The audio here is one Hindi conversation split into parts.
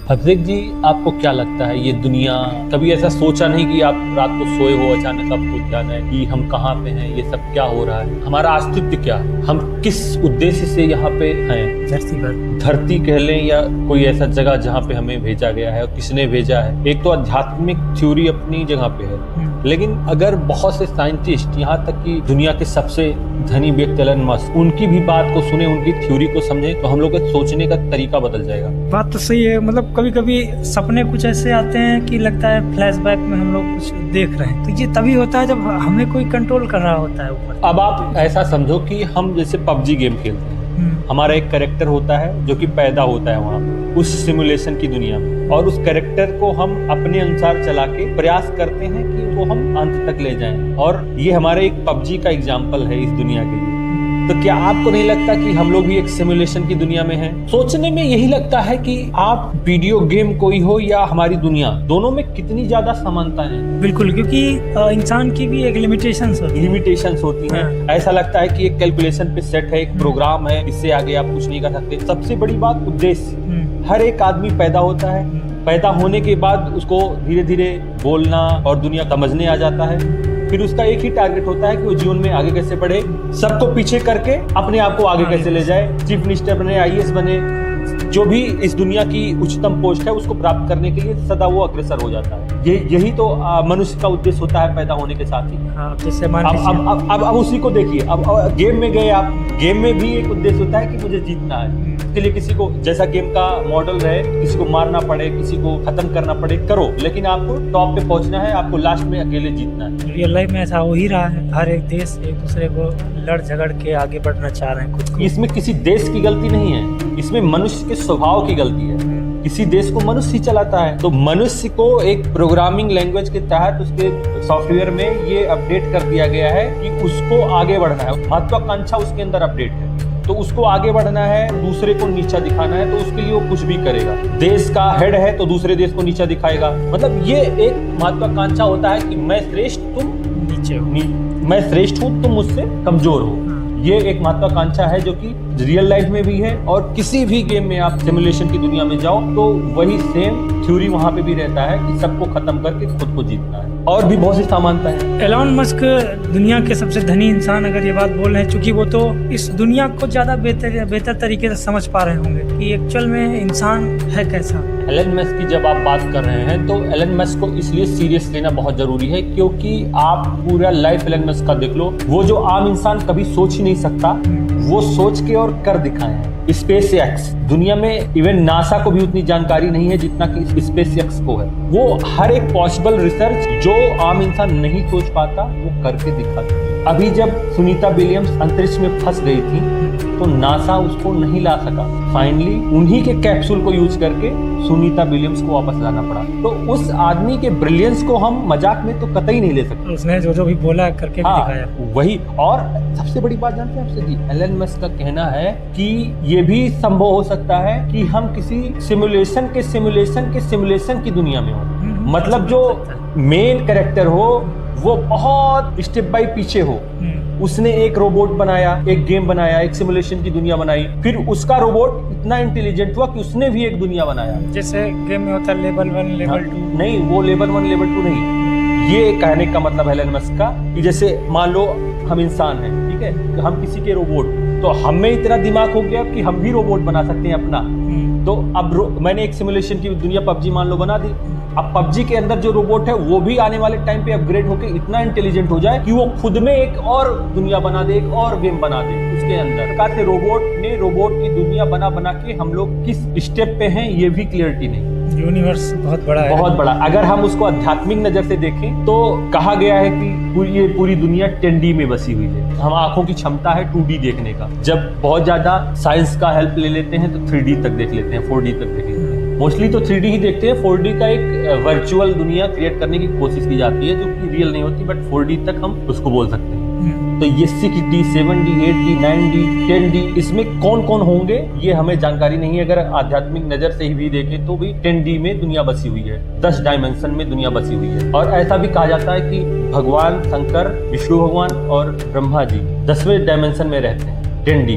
अभिषेक जी, आपको क्या लगता है ये दुनिया, कभी ऐसा सोचा नहीं कि आप रात को सोए हो अचानक आपको ध्यान है कि हम कहाँ पे हैं, ये सब क्या हो रहा है, हमारा अस्तित्व क्या है, हम किस उद्देश्य से यहाँ पे हैं? धरती कह लें या कोई ऐसा जगह जहाँ पे हमें भेजा गया है और किसने भेजा है। एक तो आध्यात्मिक थ्योरी अपनी जगह पे है, लेकिन अगर बहुत से साइंटिस्ट, यहाँ तक कि दुनिया के सबसे धनी व्यक्ति एलन मस्क, उनकी भी बात को सुने, उनकी थ्योरी को समझे, तो हम लोग के सोचने का तरीका बदल जाएगा। बात तो सही है। मतलब कभी कभी सपने कुछ ऐसे आते हैं कि लगता है फ्लैशबैक में हम लोग कुछ देख रहे हैं, तो ये तभी होता है जब हमें कोई कंट्रोल कर रहा होता है ऊपर। अब आप ऐसा समझो कि हम जैसे पबजी गेम खेलते हैं, हमारा एक कैरेक्टर होता है जो कि पैदा होता है वहाँ पे उस सिमुलेशन की दुनिया में, और उस कैरेक्टर को हम अपने अनुसार चला के प्रयास करते हैं कि वो हम अंत तक ले जाएं, और ये हमारे एक पबजी का एग्जाम्पल है इस दुनिया के लिए। तो क्या आपको नहीं लगता कि हम लोग भी एक सिमुलेशन की दुनिया में हैं? सोचने में यही लगता है कि आप वीडियो गेम कोई हो या हमारी दुनिया, दोनों में कितनी ज्यादा समानता है। बिल्कुल, क्योंकि इंसान की भी एक लिमिटेशंस होती हैं। ऐसा लगता है कि एक कैलकुलेशन पे सेट है, एक प्रोग्राम है, इससे आगे आप कुछ नहीं कर सकते। सबसे बड़ी बात उद्देश्य। हर एक आदमी पैदा होता है, पैदा होने के बाद उसको धीरे धीरे बोलना और दुनिया समझने आ जाता है। फिर उसका एक ही टारगेट होता है कि वो जीवन में आगे कैसे बढ़े, सबको पीछे करके अपने आप को आगे कैसे ले जाए, चीफ मिनिस्टर बने, IAS बने, जो भी इस दुनिया की उच्चतम पोस्ट है उसको प्राप्त करने के लिए सदा वो अग्रसर हो जाता है। यही तो मनुष्य का उद्देश्य होता है पैदा होने के साथ ही। जैसे अब उसी को देखिए, अब गेम में गए आप, गेम में भी एक उद्देश्य होता है कि मुझे जीतना है। इसके लिए किसी को, जैसा गेम का मॉडल रहे, किसी को मारना पड़े, किसी को खत्म करना पड़े, करो, लेकिन आपको टॉप पे पहुंचना है, आपको लास्ट में अकेले जीतना है। रियल लाइफ में ऐसा हो ही रहा है। हर एक देश एक दूसरे को लड़ झगड़ के आगे बढ़ना चाह रहे हैं खुद को। इसमें किसी देश की गलती नहीं है, इसमें मनुष्य के स्वभाव की गलती है। किसी देश को मनुष्य ही चलाता है, तो मनुष्य को एक प्रोग्रामिंग लैंग्वेज के तहत उसके सॉफ्टवेयर में ये अपडेट कर दिया गया है कि उसको आगे बढ़ना है। महत्वाकांक्षा उसके अंदर अपडेट है, तो उसको आगे बढ़ना है, दूसरे को नीचा दिखाना है, तो उसके लिए वो कुछ भी करेगा। देश का हेड है तो दूसरे देश को नीचा दिखाएगा। मतलब ये एक महत्वाकांक्षा होता है कि मैं श्रेष्ठ, तुम नीचे हो, मैं श्रेष्ठ हूँ, तुम मुझसे कमजोर हो। ये एक महत्वाकांक्षा है जो कि रियल लाइफ में भी है, और किसी भी गेम में आप सिमुलेशन की दुनिया में जाओ तो वही सेम थ्योरी वहां पे भी रहता है कि सबको खत्म करके खुद को जीतना है। और भी बहुत सी समानता है। एलन मस्क दुनिया के सबसे धनी इंसान अगर ये बात बोल रहे हैं, चूंकि वो तो इस दुनिया को ज्यादा बेहतर तरीके से समझ पा रहे होंगे कि एक्चुअल में इंसान है कैसा। एलन मस्क की जब आप बात कर रहे हैं तो एलन मस्क को इसलिए सीरियस लेना बहुत जरूरी है क्योंकि आप पूरा लाइफ एलन मस्क का देख लो, वो जो आम इंसान कभी सोच ही नहीं सकता, वो सोच के और कर दिखाए हैं। स्पेस एक्स, दुनिया में इवन नासा को भी उतनी जानकारी नहीं है जितना कि स्पेस एक्स को है। वो हर एक पॉसिबल रिसर्च जो आम इंसान नहीं सोच पाता वो करके दिखाता है। अभी जब सुनीता विलियम्स अंतरिक्ष में फंस गई थी तो नासा उसको नहीं ला सका, फाइनली उन्हीं के कैप्सूल को यूज करके सुनीता विलियम्स को वापस लाना पड़ा। तो उस आदमी के ब्रिलियंस को हम मजाक में तो कतई नहीं ले सकते। उसने जो भी बोला करके दिखाया वही। और सबसे बड़ी बात जानते हैं आपसे जी, एलन मस्क का कहना है कि ये भी संभव हो सकता है कि हम किसी सिमुलेशन की दुनिया में हो। मतलब जो मेन कैरेक्टर हो वो बहुत स्टेप बाय पीछे हो। उसने एक रोबोट बनाया, एक गेम बनाया, एक सिमुलेशन की दुनिया बनाई, फिर उसका रोबोट इतना इंटेलिजेंट हुआ कि उसने भी एक दुनिया बनाया। जैसे गेम में होता है लेवल 1 लेवल 2। नहीं, वो लेवल 1 लेवल 2 नहीं। ये कहने का मतलब है एलन मस्क का कि जैसे मान लो हम इंसान हैं, ठीक है, तो हम किसी के रोबोट, तो हमें इतना दिमाग हो गया कि हम भी रोबोट बना सकते हैं अपना। तो अब मैंने एक सिमुलेशन की दुनिया पबजी मान लो बना दी। अब पबजी के अंदर जो रोबोट है वो भी आने वाले टाइम पे अपग्रेड होके इतना इंटेलिजेंट हो जाए कि वो खुद में एक और दुनिया बना दे, एक और गेम बना दे उसके अंदर। प्रकार से रोबोट की दुनिया बना के हम लोग किस स्टेप पे हैं ये भी क्लियरिटी नहीं। यूनिवर्स बहुत बड़ा है, बहुत बड़ा। अगर हम उसको आध्यात्मिक नजर से देखें तो कहा गया है कि पूरी दुनिया 10D में बसी हुई है। हम आंखों की क्षमता है 2D देखने का। जब बहुत ज्यादा साइंस का हेल्प ले लेते हैं तो 3D तक देख लेते हैं, 4D तक देख लेते हैं। मोस्टली तो 3D ही देखते हैं। 4D का एक वर्चुअल दुनिया क्रिएट करने की कोशिश की जाती है जो कि रियल नहीं होती, बट 4D तक हम उसको बोल सकते हैं। तो ये 6D, 7D, 8D, 9D, 10D, इसमें कौन कौन होंगे ये हमें जानकारी नहीं है। अगर आध्यात्मिक नजर से ही भी देखें तो भी 10D में दुनिया बसी हुई है, 10 डायमेंशन में दुनिया बसी हुई है। और ऐसा भी कहा जाता है कि भगवान शंकर, विष्णु भगवान और ब्रह्मा जी 10वें डायमेंशन में रहते हैं। टेंडी,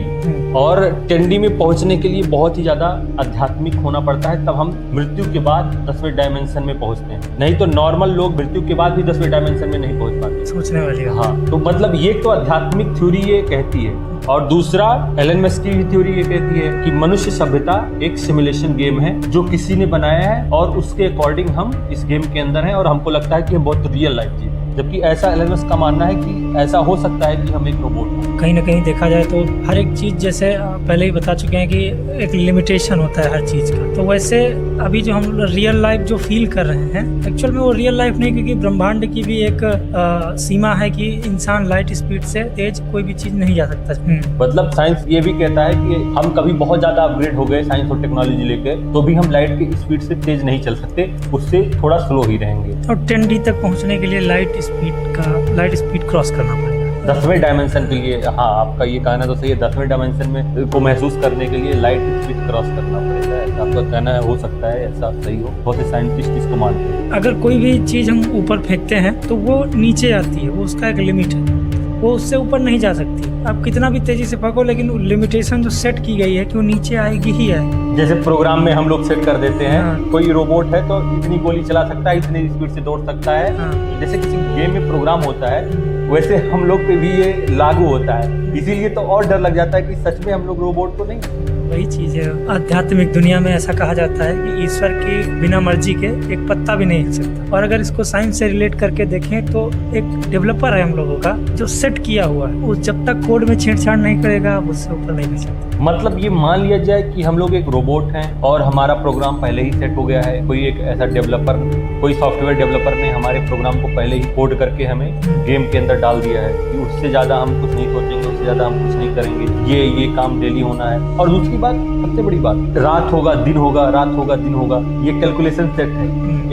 और टेंडी में पहुंचने के लिए बहुत ही ज्यादा आध्यात्मिक होना पड़ता है, तब हम मृत्यु के बाद 10वें डायमेंशन में पहुंचते हैं। नहीं तो नॉर्मल लोग मृत्यु के बाद भी 10वें डायमेंशन में नहीं पहुंच पाते। सोचने वाली बात। हाँ, तो मतलब ये तो आध्यात्मिक थ्योरी ये कहती है, और दूसरा एलन मस्क की थ्योरी ये कहती है कि मनुष्य सभ्यता एक सिमुलेशन गेम है जो किसी ने बनाया है, और उसके अकॉर्डिंग हम इस गेम के अंदर हैं, और हमको लगता है कि हम बहुत रियल लाइफ जी रहे हैं। जबकि ऐसा एलन मस्क का मानना है कि ऐसा हो सकता है कि हम एक रोबोट हैं। कहीं ना कहीं देखा जाए तो हर एक चीज, जैसे पहले ही बता चुके हैं कि एक लिमिटेशन होता है हर चीज का, तो वैसे अभी जो हम रियल लाइफ जो फील कर रहे हैं, एक्चुअल में वो रियल लाइफ नहीं, क्योंकि ब्रह्मांड की भी एक सीमा है कि इंसान लाइट स्पीड से तेज कोई भी चीज नहीं जा सकता। मतलब साइंस ये भी कहता है कि हम कभी बहुत ज्यादा अपग्रेड हो गए साइंस और टेक्नोलॉजी लेके, तो भी हम लाइट की स्पीड से तेज नहीं चल सकते, उससे थोड़ा स्लो ही रहेंगे। और 10D तक पहुंचने के लिए लाइट स्पीड क्रॉस करना पड़ेगा 10वें डायमेंशन के लिए। हाँ, आपका ये कहना तो सही है, 10वें डायमेंशन में को महसूस करने के लिए लाइट स्पीड क्रॉस करना पड़ेगा, ऐसा आपका कहना है। हो सकता है ऐसा सही हो, बहुत से साइंटिस्ट इसको मानते हैं। अगर कोई भी चीज हम ऊपर फेंकते हैं तो वो नीचे आती है, वो उसका एक लिमिट है, वो उससे ऊपर नहीं जा सकती। आप कितना भी तेजी से फेंको, लेकिन लिमिटेशन जो सेट की गई है कि वो नीचे आएगी ही आएगी। जैसे प्रोग्राम में हम लोग सेट कर देते हैं, हाँ। कोई रोबोट है तो इतनी गोली चला सकता है, इतनी स्पीड से दौड़ सकता है। हाँ। जैसे किसी गेम में प्रोग्राम होता है, वैसे हम लोग पे भी ये लागू होता है। इसीलिए तो और डर लग जाता है कि सच में हम लोग रोबोट तो नहीं। वही चीज है, आध्यात्मिक दुनिया में ऐसा कहा जाता है कि ईश्वर की बिना मर्जी के एक पत्ता भी नहीं हिल सकता। और अगर इसको साइंस से रिलेट करके देखें तो एक डेवलपर है हम लोगों का जो सेट किया हुआ है, वो जब तक कोड में छेड़छाड़ नहीं करेगा उससे ऊपर नहीं मिल सकता। मतलब ये मान लिया जाए कि हम लोग एक रोबोट हैं और हमारा प्रोग्राम पहले ही सेट हो गया है। कोई एक ऐसा डेवलपर, कोई सॉफ्टवेयर डेवलपर ने हमारे प्रोग्राम को पहले ही कोड करके हमें गेम के अंदर डाल दिया है कि उससे ज्यादा हम कुछ नहीं सोचेंगे, उससे ज्यादा हम कुछ नहीं करेंगे, ये काम डेली होना है। और दूसरी बात, सबसे बड़ी बात, रात होगा दिन होगा, रात होगा दिन होगा, ये कैलकुलेशन सेट है,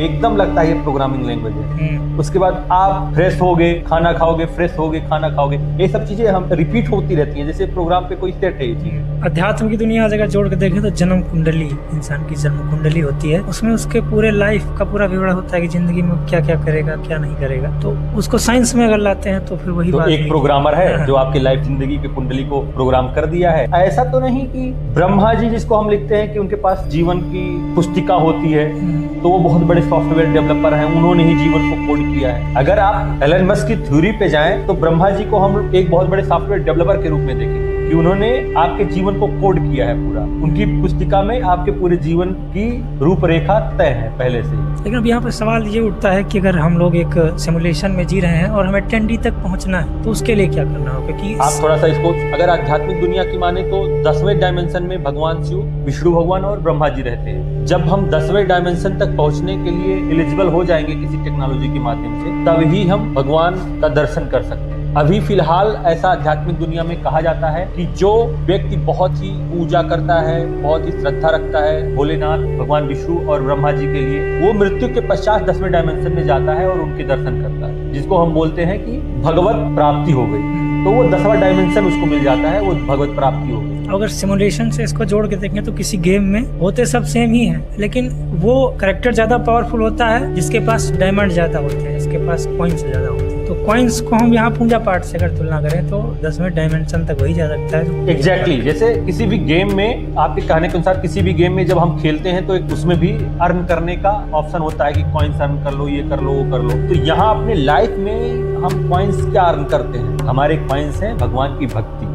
एकदम लगता है ये प्रोग्रामिंग लैंग्वेज है। उसके बाद आप फ्रेश होगे, खाना खाओगे, फ्रेश होगे, खाना खाओगे, ये सब चीजें हम रिपीट होती रहती हैं, जैसे प्रोग्राम पे कोई सेट है ये चीज। अध्यात्म की दुनिया अगर जोड़ के देखें तो जन्म कुंडली, इंसान की जन्म कुंडली होती है, उसमें उसके पूरे लाइफ का पूरा विवरण होता है कि जिंदगी में क्या क्या करेगा, क्या नहीं करेगा। तो उसको साइंस में अगर लाते हैं तो फिर वही तो बात एक प्रोग्रामर है जो आपकी लाइफ जिंदगी की कुंडली को प्रोग्राम कर दिया है। ऐसा तो नहीं कि ब्रह्मा जी जिसको हम लिखते हैं कि उनके पास जीवन की पुस्तिका होती है, तो वो बहुत बड़े सॉफ्टवेयर डेवलपर हैं, उन्होंने ही जीवन को कोड किया है। अगर आप एलन मस्क की थ्योरी पे जाएं तो ब्रह्मा जी को हम एक बहुत बड़े सॉफ्टवेयर डेवलपर के रूप में देखेंगे कि उन्होंने आपके जीवन को कोड किया है पूरा। उनकी पुस्तिका में आपके पूरे जीवन की रूपरेखा तय है पहले से। लेकिन अब यहाँ पे सवाल ये उठता है कि अगर हम लोग एक सिमुलेशन में जी रहे हैं और हमें 10D तक पहुँचना है तो उसके लिए क्या करना होगा? कि आप थोड़ा सा इसको अगर आध्यात्मिक दुनिया की माने तो 10वें डायमेंशन में भगवान शिव, विष्णु भगवान और ब्रह्मा जी रहते हैं। जब हम 10वें डायमेंशन तक पहुंचने के लिए एलिजिबल हो जाएंगे किसी टेक्नोलॉजी के माध्यम से, तभी हम भगवान का दर्शन कर सकते हैं। अभी फिलहाल ऐसा आध्यात्मिक दुनिया में कहा जाता है कि जो व्यक्ति बहुत ही पूजा करता है, बहुत ही श्रद्धा रखता है भोलेनाथ, भगवान विष्णु और ब्रह्मा जी के लिए, वो मृत्यु के पश्चात 10वें डायमेंशन में जाता है और उनके दर्शन करता है, जिसको हम बोलते हैं कि भगवत प्राप्ति हो गई। तो वो 10वां डायमेंशन उसको मिल जाता है, वो भगवत प्राप्ति हो गई। अगर सिमुलेशन से इसको जोड़ के देखें तो किसी गेम में होते सब सेम ही है, लेकिन वो कैरेक्टर ज्यादा पावरफुल होता है जिसके पास डायमंड ज्यादा होते हैं, जिसके पास कॉइन्स ज्यादा होते हैं। तो कॉइन्स को हम यहाँ पूजा पाठ से अगर तुलना करें तो 10वें डायमेंशन तक वही जा सकता है। एग्जैक्टली जैसे किसी भी गेम में, आपके कहने के अनुसार किसी भी गेम में जब हम खेलते हैं तो एक उसमें भी अर्न करने का ऑप्शन होता है कि कॉइन्स अर्न कर लो, ये कर लो, वो कर लो। तो यहाँ अपने लाइफ में हम कॉइन्स क्या अर्न करते हैं? हमारे कॉइन्स हैं भगवान की भक्ति।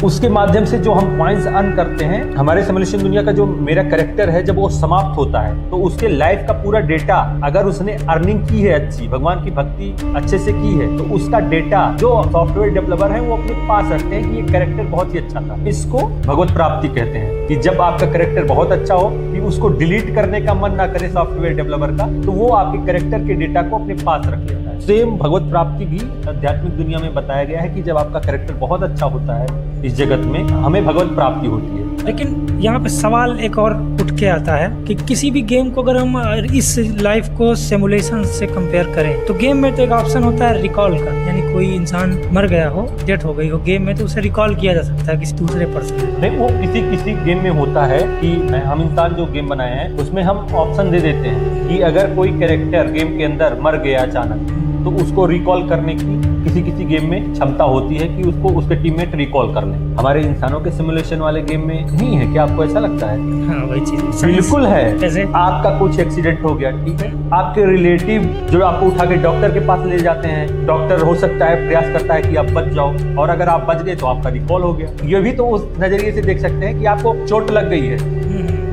उसके माध्यम से जो हम पॉइंट्स अर्न करते हैं, हमारे सिमुलेशन दुनिया का जो मेरा कैरेक्टर है जब वो समाप्त होता है तो उसके लाइफ का पूरा डेटा, अगर उसने अर्निंग की है अच्छी, भगवान की भक्ति अच्छे से की है, तो उसका डेटा जो सॉफ्टवेयर डेवलपर है वो अपने पास रखते हैं कि ये कैरेक्टर बहुत ही अच्छा था। इसको भगवत प्राप्ति कहते हैं कि जब आपका कैरेक्टर बहुत अच्छा हो कि उसको डिलीट करने का मन ना करे सॉफ्टवेयर डेवलपर का, तो वो आपके कैरेक्टर के डेटा को अपने पास रख लेता है। सेम भगवत प्राप्ति भी आध्यात्मिक दुनिया में बताया गया है कि जब आपका कैरेक्टर बहुत अच्छा होता है इस जगत में, हमें भगवत प्राप्ति होती है। लेकिन यहाँ पे सवाल एक और उठ के आता है कि किसी भी गेम को अगर हम इस लाइफ को सिमुलेशन से कंपेयर करें तो गेम में तो एक ऑप्शन होता है रिकॉल का, यानी कोई इंसान मर गया हो, डेथ हो गई हो गेम में, तो उसे रिकॉल किया जा सकता है किसी दूसरे पर्सन। नहीं, वो किसी गेम में होता है कि हम इंसान जो गेम बनाए हैं उसमें हम ऑप्शन दे देते हैं कि अगर कोई कैरेक्टर गेम के अंदर मर गया अचानक तो उसको रिकॉल करने की किसी किसी गेम में क्षमता होती है कि उसको उसके टीममेट रिकॉल कर लें। हमारे इंसानों के सिमुलेशन वाले गेम में नहीं है क्या? आपको ऐसा लगता है? हाँ वही चीज बिल्कुल है। कैसे? आपका कुछ एक्सीडेंट हो गया, ठीक है, आपके रिलेटिव जो आपको उठा के डॉक्टर के पास ले जाते हैं, डॉक्टर हो सकता है प्रयास करता है कि आप बच जाओ, और अगर आप बच गए तो आपका रिकॉल हो गया। ये भी तो उस नजरिए से देख सकते हैं कि आपको चोट लग गई है,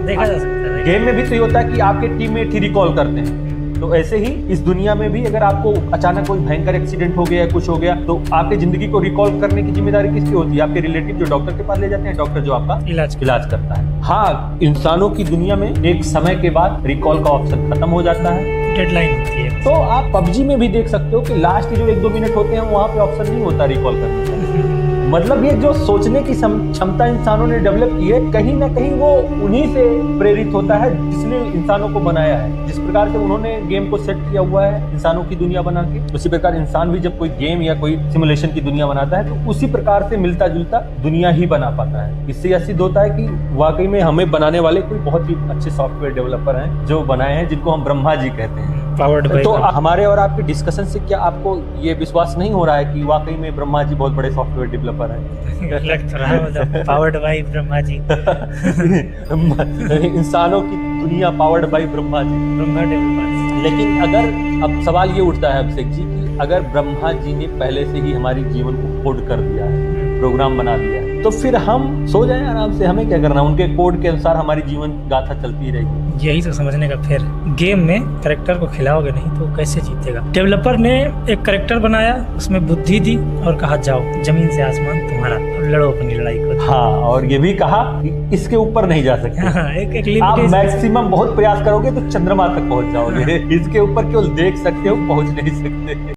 देखा जा सकता है। गेम में भी तो ये होता है कि आपके टीममेट ही रिकॉल करते हैं। तो ऐसे ही इस दुनिया में भी अगर आपको अचानक कोई भयंकर एक्सीडेंट हो गया, कुछ हो गया, तो आपकी जिंदगी को रिकॉल करने की जिम्मेदारी किसकी होती है? आपके रिलेटिव जो डॉक्टर के पास ले जाते हैं, डॉक्टर जो आपका इलाज करता है। हाँ, इंसानों की दुनिया में एक समय के बाद रिकॉल का ऑप्शन खत्म हो जाता है, डेडलाइन होती है। तो आप पबजी में भी देख सकते हो कि लास्ट जो 1-2 मिनट होते हैं वहां पे ऑप्शन नहीं होता रिकॉल करने का। मतलब ये जो सोचने की क्षमता इंसानों ने डेवलप की है, कहीं ना कहीं वो उन्हीं से प्रेरित होता है जिसने इंसानों को बनाया है। जिस प्रकार से उन्होंने गेम को सेट किया हुआ है इंसानों की दुनिया बना के, उसी प्रकार इंसान भी जब कोई गेम या कोई सिमुलेशन की दुनिया बनाता है तो उसी प्रकार से मिलता जुलता दुनिया ही बना पाता है। इससे यह सिद्ध होता है कि वाकई में हमें बनाने वाले कोई बहुत ही अच्छे सॉफ्टवेयर डेवलपर हैं जो बनाए हैं, जिनको हम ब्रह्मा जी कहते हैं। तो हमारे और आपके डिस्कशन से क्या आपको ये विश्वास नहीं हो रहा है कि वाकई में ब्रह्मा जी बहुत बड़े सॉफ्टवेयर डेवलपर हैं? लग तो रहा है पावर्ड बाय ब्रह्मा जी। इंसानों की दुनिया powered by Brahma ji, Brahma developers. लेकिन अगर अब सवाल ये उठता है अभिषेक जी कि अगर ब्रह्मा जी ने पहले से ही हमारी जीवन को कोड कर दिया है, प्रोग्राम बना दिया है, तो फिर हम सो जाएं आराम से, हमें क्या करना? उनके कोड के अनुसार हमारी जीवन गाथा चलती रहेगी। यही तो समझने का। फिर गेम में कैरेक्टर को खिलाओगे नहीं तो कैसे जीतेगा? डेवलपर ने एक कैरेक्टर बनाया, उसमें बुद्धि दी और कहा जाओ जमीन से आसमान तुम्हारा, लड़ो अपनी लड़ाई को। हाँ, और ये भी कहा कि इसके ऊपर नहीं जा सकते। हाँ, एक आप मैक्सिमम बहुत प्रयास करोगे तो चंद्रमा तक पहुंच जाओगे। इसके ऊपर केवल देख सकते हो, पहुंच नहीं सकते।